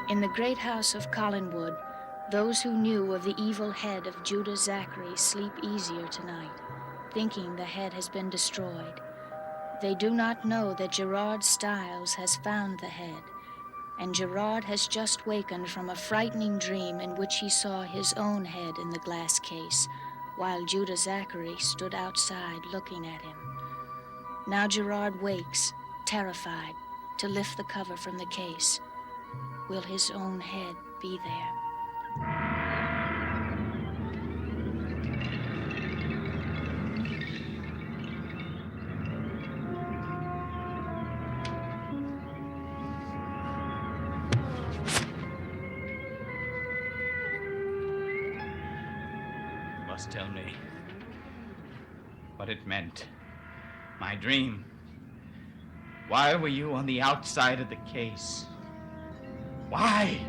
In the great house of Collinwood, those who knew of the evil head of Judah Zachary sleep easier tonight, thinking the head has been destroyed. They do not know that Gerard Stiles has found the head, and Gerard has just wakened from a frightening dream in which he saw his own head in the glass case, while Judah Zachary stood outside looking at him. Now Gerard wakes, terrified, to lift the cover from the case. Will his own head be there? You must tell me what it meant. My dream. Why were you on the outside of the case? Why?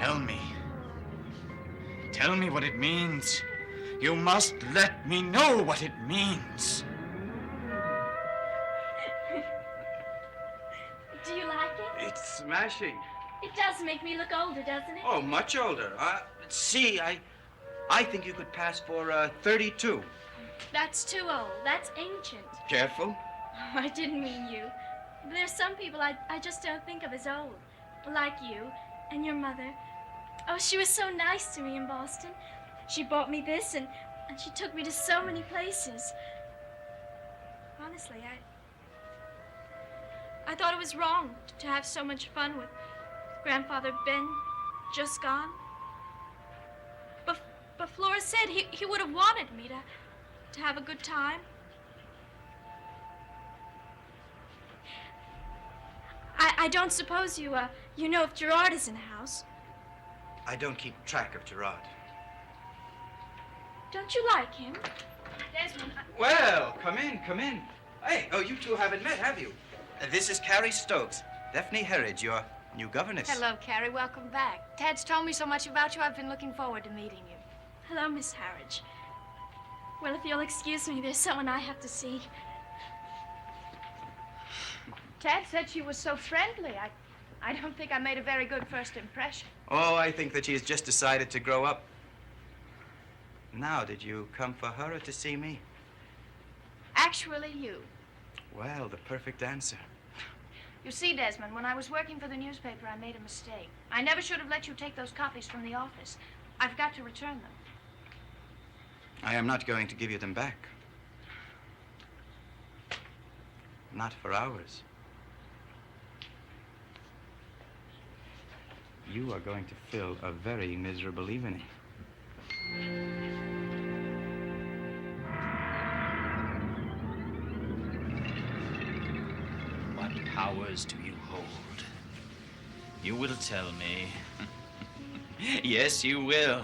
Tell me. Tell me what it means. You must let me know what it means. Do you like it? It's smashing. It does make me look older, doesn't it? Oh, much older. See, I think you could pass for 32. That's too old. That's ancient. Careful. Oh, I didn't mean you. There's some people I just don't think of as old. Like you and your mother. Oh, she was so nice to me in Boston. She bought me this and she took me to so many places. Honestly, I thought it was wrong to have so much fun with Grandfather Ben just gone. But Flora said he would have wanted me to have a good time. I don't suppose you know if Gerard is in the house. I don't keep track of Gerard. Don't you like him? Desmond, Well, come in. Hey, oh, you two haven't met, have you? This is Carrie Stokes, Daphne Herridge, your new governess. Hello, Carrie. Welcome back. Ted's told me so much about you, I've been looking forward to meeting you. Hello, Miss Harridge. Well, if you'll excuse me, there's someone I have to see. Ted said she was so friendly. I don't think I made a very good first impression. Oh, I think that she's just decided to grow up. Now, did you come for her or to see me? Actually, you. Well, the perfect answer. You see, Desmond, when I was working for the newspaper, I made a mistake. I never should have let you take those copies from the office. I've got to return them. I am not going to give you them back. Not for hours. You are going to fill a very miserable evening. What powers do you hold? You will tell me. Yes, you will.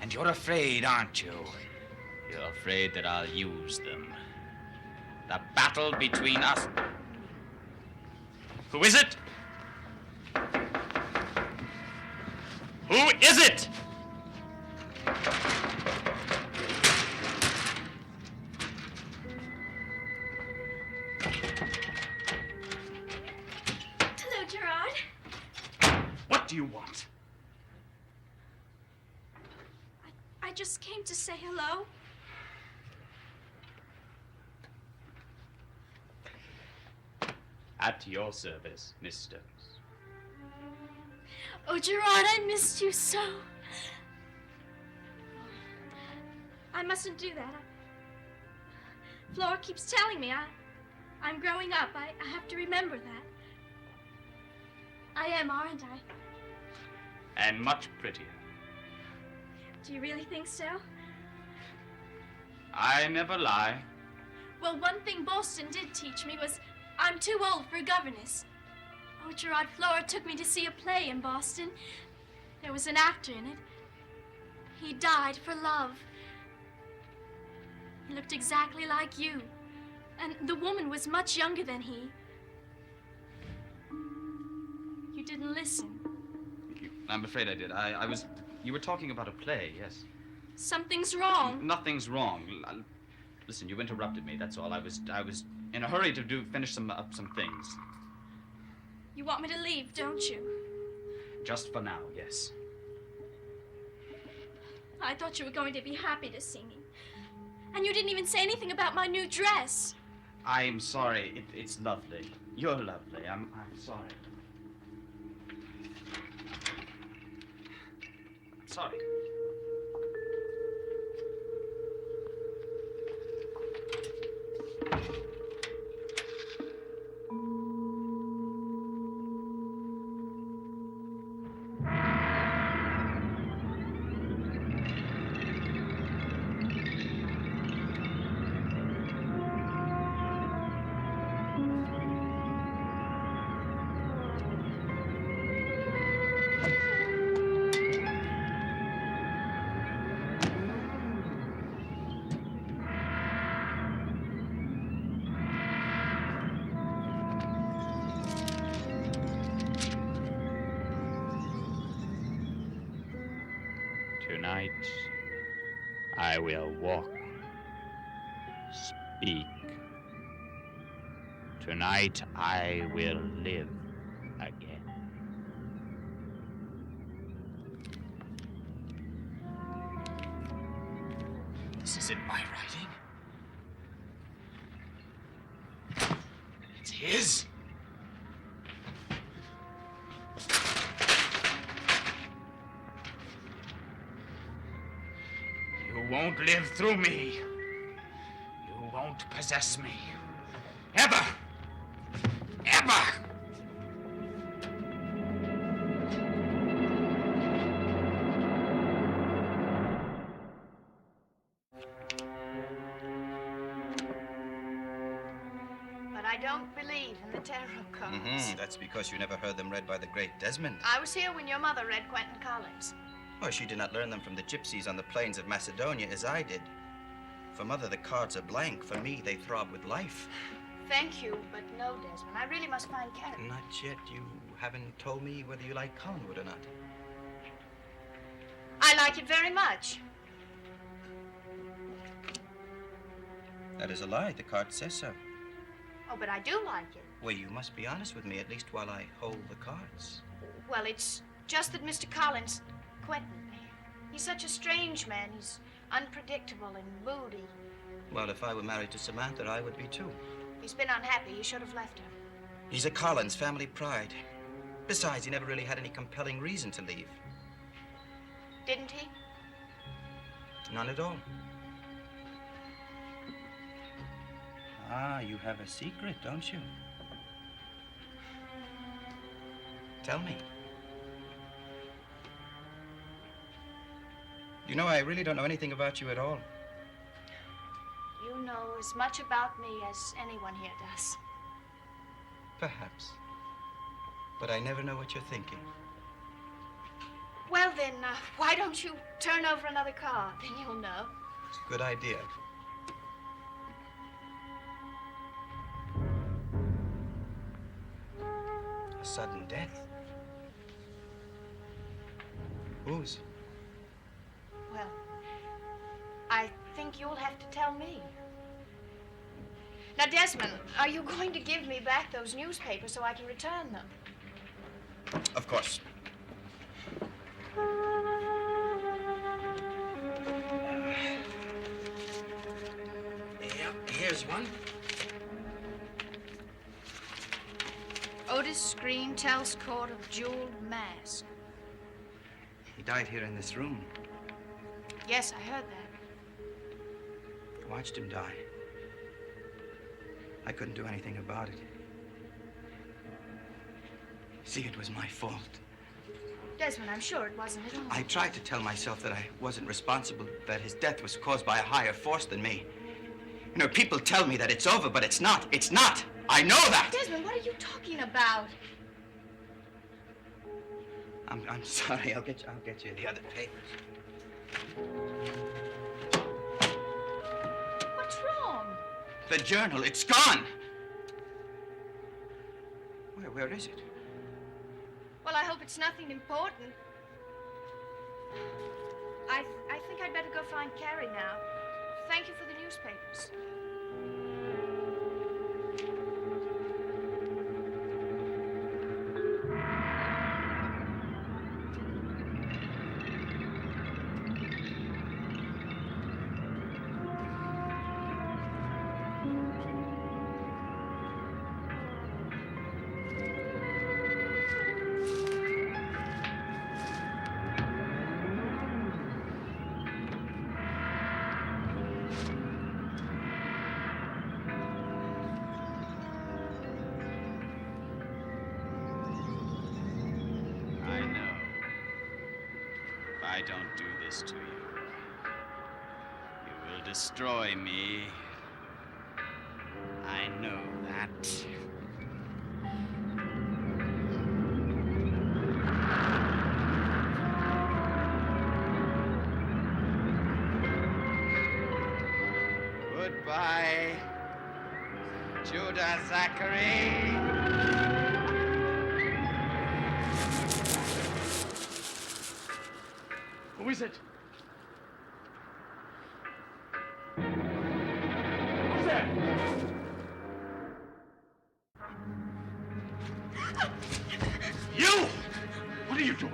And you're afraid, aren't you? You're afraid that I'll use them. The battle between us. Who is it? Who is it? Hello, Gerard. What do you want? I just came to say hello. At your service, Miss Stokes. Oh, Gerard, I missed you so. I mustn't do that. Flora keeps telling me I'm growing up. I have to remember that. I am, aren't I? And much prettier. Do you really think so? I never lie. Well, one thing Boston did teach me was I'm too old for a governess. Oh, Gerard Flora took me to see a play in Boston. There was an actor in it. He died for love. He looked exactly like you. And the woman was much younger than he. You didn't listen. I'm afraid I did. You were talking about a play, yes. Something's wrong. Nothing's wrong. Listen, you interrupted me, that's all. I was in a hurry to finish some things. You want me to leave, don't you? Just for now, yes. I thought you were going to be happy to see me. And you didn't even say anything about my new dress. I'm sorry. It's lovely. You're lovely. I'm sorry. Sorry. Tonight, I will walk, speak. Tonight, I will live again. This isn't my writing. It's his. You won't live through me. You won't possess me. Ever! Ever! But I don't believe in the tarot cards. That's because you never heard them read by the great Desmond. I was here when your mother read Quentin Collins. Well, she did not learn them from the gypsies on the plains of Macedonia as I did. For Mother, the cards are blank. For me, they throb with life. Thank you, but no, Desmond. I really must find Karen. Not yet. You haven't told me whether you like Collinwood or not. I like it very much. That is a lie. The card says so. Oh, but I do like it. Well, you must be honest with me, at least while I hold the cards. Well, it's just that Mr. Collins, Quentin, he's such a strange man. He's unpredictable and moody. Well, if I were married to Samantha, I would be too. He's been unhappy. He should have left her. He's a Collins, family pride. Besides, he never really had any compelling reason to leave. Didn't he? None at all. Ah, you have a secret, don't you? Tell me. You know, I really don't know anything about you at all. You know as much about me as anyone here does. Perhaps. But I never know what you're thinking. Well, then, why don't you turn over another card? Then you'll know. It's a good idea. A sudden death? Whose? Well, I think you'll have to tell me. Now, Desmond, are you going to give me back those newspapers so I can return them? Of course. Yep, here's one. Otis Screen tells court of jeweled mask. He died here in this room. Yes, I heard that. I watched him die. I couldn't do anything about it. See, it was my fault. Desmond, I'm sure it wasn't at all. I tried to tell myself that I wasn't responsible, that his death was caused by a higher force than me. You know, people tell me that it's over, but it's not. It's not. I know that. Desmond, what are you talking about? I'm sorry. I'll get you the other papers. What's wrong? The journal, it's gone. Where is it? Well, I hope it's nothing important. I think I'd better go find Carrie now. Thank you for the newspapers. I know. If I don't do this to you, you will destroy me. I know that. Goodbye, Judah Zachary. Who is it? Who's there? You! What are you doing?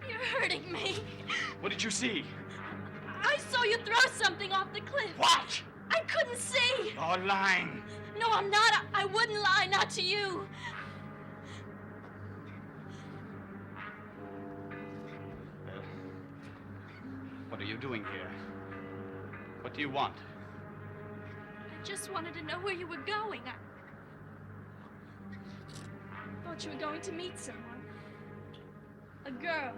You're hurting me. What did you see? I saw you throw something off the cliff. What? I couldn't see. You're lying. No, I'm not. I wouldn't lie, not to you. What are you doing here? What do you want? I just wanted to know where you were going. I thought you were going to meet someone. A girl.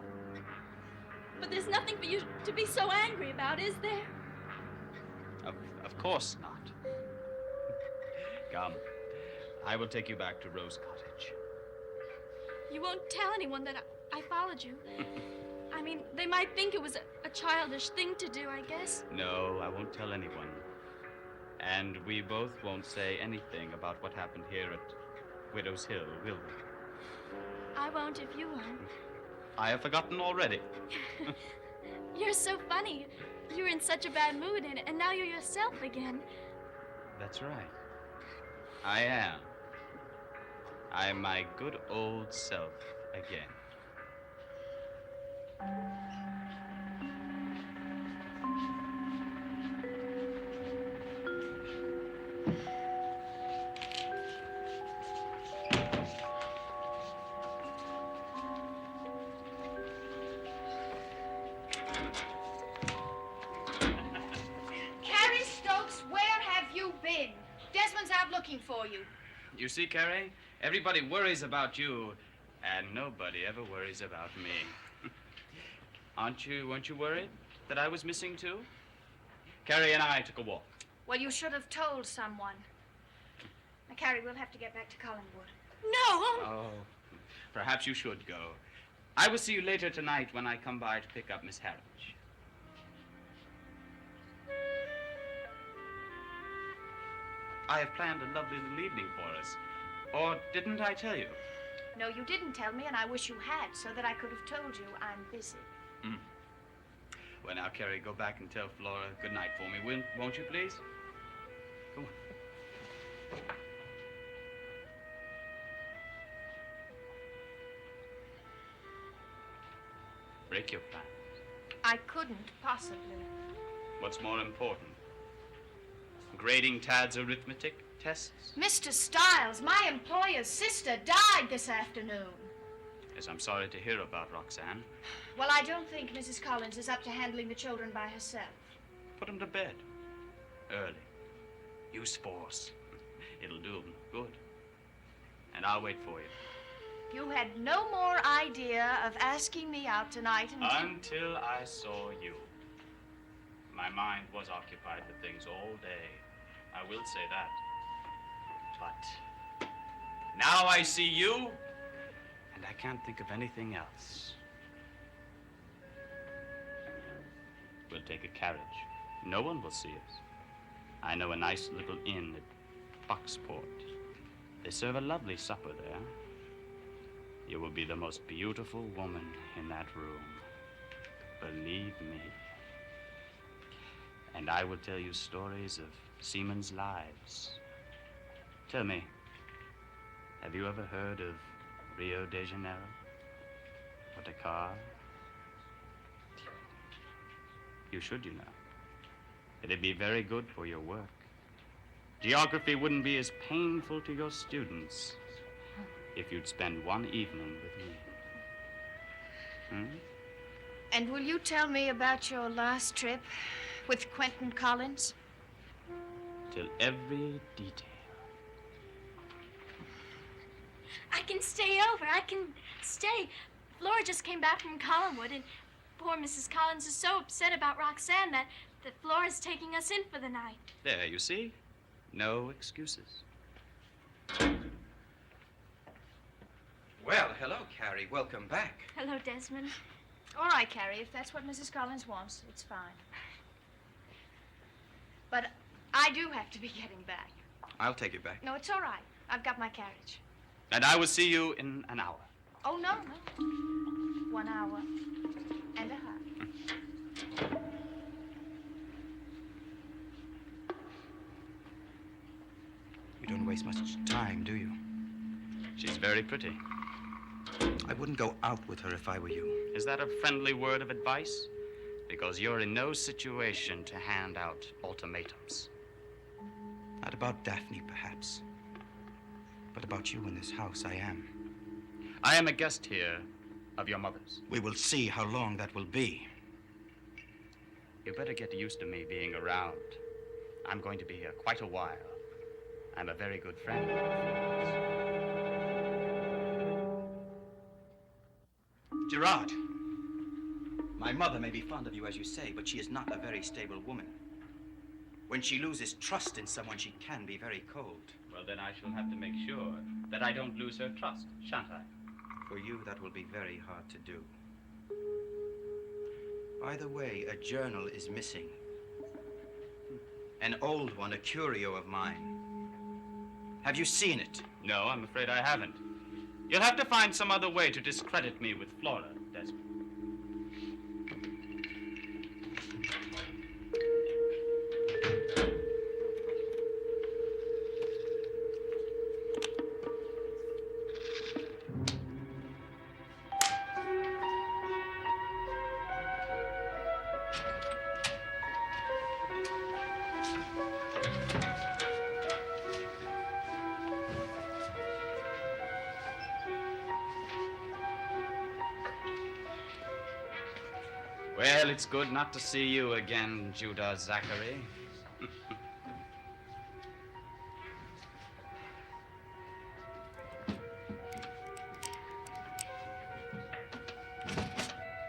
But there's nothing for you to be so angry about, is there? Of course not. Come. I will take you back to Rose Cottage. You won't tell anyone that I followed you. I mean, they might think it was a childish thing to do, I guess. No, I won't tell anyone. And we both won't say anything about what happened here at Widow's Hill, will we? I won't if you won't. I have forgotten already. You're so funny. You were in such a bad mood, and now you're yourself again. That's right. I am. I'm my good old self again. Carrie Stokes, where have you been? Desmond's out looking for you. You see, Carrie, everybody worries about you, and nobody ever worries about me. Weren't you worried that I was missing too? Carrie and I took a walk. Well, you should have told someone. Now, Carrie, we'll have to get back to Collinwood. No! Oh, perhaps you should go. I will see you later tonight when I come by to pick up Miss Harwich. I have planned a lovely little evening for us. Or didn't I tell you? No, you didn't tell me, and I wish you had, so that I could have told you I'm busy. Well, now, Carrie, go back and tell Flora good night for me, won't you, please? Go on. Break your plan. I couldn't possibly. What's more important? Grading Tad's arithmetic tests? Mr. Stiles, my employer's sister died this afternoon. Yes, I'm sorry to hear about Roxanne. Well, I don't think Mrs. Collins is up to handling the children by herself. Put them to bed. Early. Use force. It'll do them good. And I'll wait for you. You had no more idea of asking me out tonight Until I saw you. My mind was occupied with things all day. I will say that. But now I see you, and I can't think of anything else. We'll take a carriage. No one will see us. I know a nice little inn at Bucksport. They serve a lovely supper there. You will be the most beautiful woman in that room. Believe me. And I will tell you stories of seamen's lives. Tell me, have you ever heard of Rio de Janeiro? Or Dakar? You should, you know. It'd be very good for your work. Geography wouldn't be as painful to your students if you'd spend one evening with me. Hmm? And will you tell me about your last trip with Quentin Collins? Till every detail. I can stay over. I can stay. Flora just came back from Collinwood, and poor Mrs. Collins is so upset about Roxanne that Flora's taking us in for the night. There, you see? No excuses. Well, hello, Carrie. Welcome back. Hello, Desmond. All right, Carrie, if that's what Mrs. Collins wants, it's fine. But I do have to be getting back. I'll take you back. No, it's all right. I've got my carriage. And I will see you in an hour. Oh, no. 1 hour and a half. You don't waste much time, do you? She's very pretty. I wouldn't go out with her if I were you. Is that a friendly word of advice? Because you're in no situation to hand out ultimatums. Not about Daphne, perhaps. But about you in this house, I am. I am a guest here of your mother's. We will see how long that will be. You better get used to me being around. I'm going to be here quite a while. I'm a very good friend of Flora's. Gerard, my mother may be fond of you, as you say, but she is not a very stable woman. When she loses trust in someone, she can be very cold. Well, then I shall have to make sure that I don't lose her trust, shan't I? For you, that will be very hard to do. By the way, a journal is missing. An old one, a curio of mine. Have you seen it? No, I'm afraid I haven't. You'll have to find some other way to discredit me with Flora, Desmond. Well, it's good not to see you again, Judah Zachary.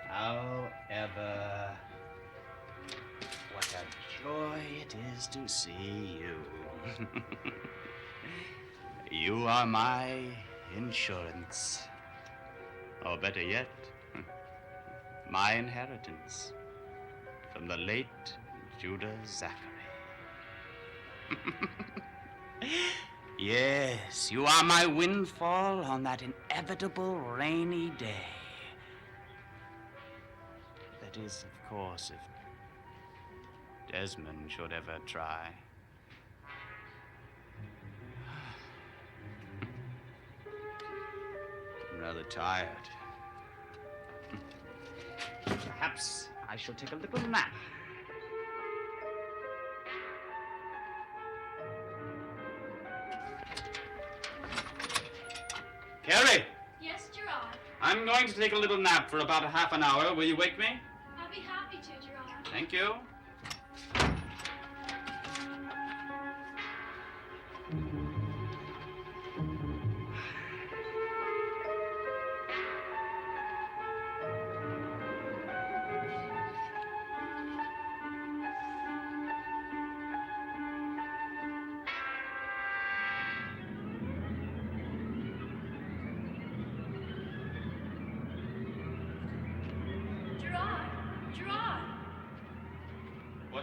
However, what a joy it is to see you. You are my insurance. Or better yet, my inheritance from the late Judah Zachary. Yes, you are my windfall on that inevitable rainy day. That is, of course, if Desmond should ever try. I'm rather tired. Perhaps I shall take a little nap. Carrie, Yes, Gerard. I'm going to take a little nap for about a half an hour. Will you wake me? I'll be happy to, Gerard. Thank you.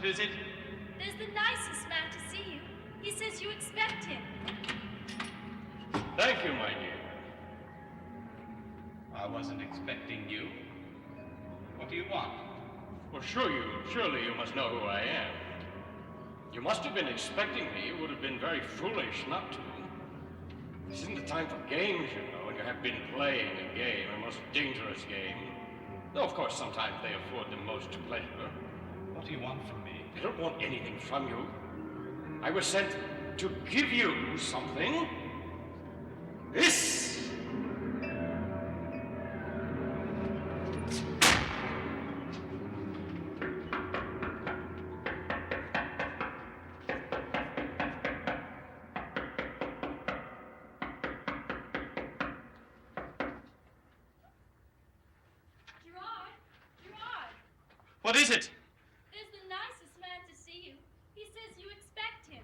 What is it? There's the nicest man to see you. He says you expect him. Thank you, my dear. I wasn't expecting you. What do you want? Well, surely you must know who I am. You must have been expecting me. It would have been very foolish not to. This isn't the time for games, you know, and you have been playing a game, a most dangerous game. Though, of course, sometimes they afford the most pleasure. What do you want from me? I don't want anything from you. I was sent to give you something. This! Gerard! What is it? There's the nicest man to see you. He says you expect him.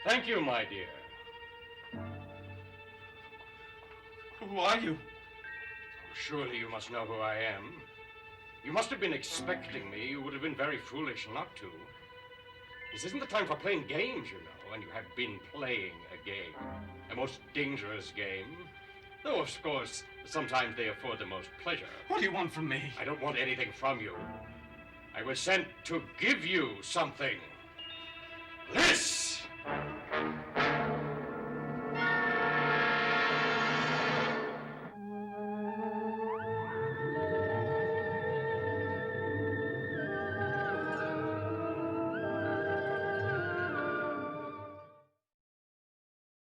Thank you, my dear. Who are you? Surely you must know who I am. You must have been expecting me. You would have been very foolish not to. This isn't the time for playing games, you know, and you have been playing a game. A most dangerous game. Though, of course, sometimes they afford the most pleasure. What do you want from me? I don't want anything from you. I was sent to give you something.